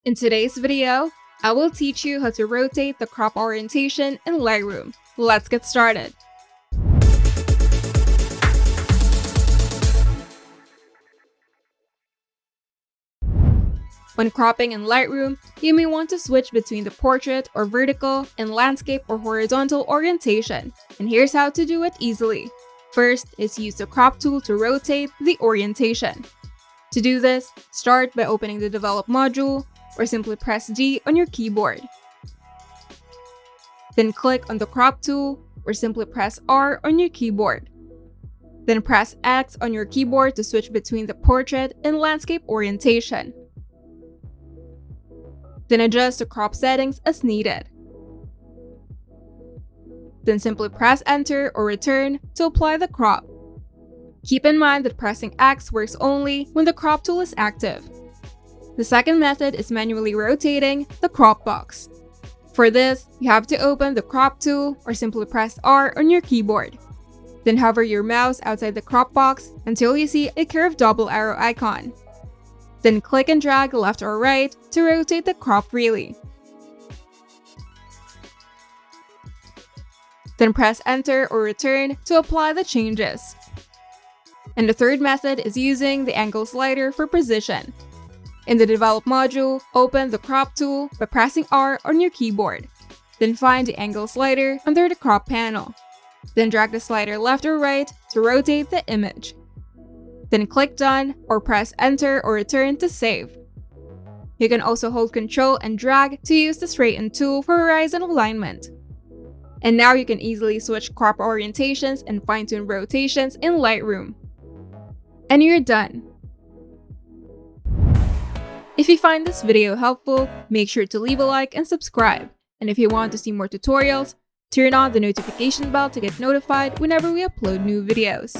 In today's video, I will teach you how to rotate the crop orientation in Lightroom. Let's get started. When cropping in Lightroom, you may want to switch between the portrait or vertical and landscape or horizontal orientation, and here's how to do it easily. First is use the crop tool to rotate the orientation. To do this, start by opening the Develop module, or simply press D on your keyboard. Then click on the crop tool, or simply press R on your keyboard. Then press X on your keyboard to switch between the portrait and landscape orientation. Then adjust the crop settings as needed. Then simply press Enter or Return to apply the crop. Keep in mind that pressing X works only when the crop tool is active. The second method is manually rotating the crop box. For this, you have to open the crop tool or simply press R on your keyboard. Then hover your mouse outside the crop box until you see a curved double arrow icon. Then click and drag left or right to rotate the crop freely. Then press Enter or Return to apply the changes. And the third method is using the angle slider for precision. In the Develop module, open the crop tool by pressing R on your keyboard. Then find the angle slider under the crop panel. Then drag the slider left or right to rotate the image. Then click Done or press Enter or Return to save. You can also hold Ctrl and drag to use the Straighten tool for horizontal alignment. And now you can easily switch crop orientations and fine-tune rotations in Lightroom. And you're done! If you find this video helpful, make sure to leave a like and subscribe. And if you want to see more tutorials, turn on the notification bell to get notified whenever we upload new videos.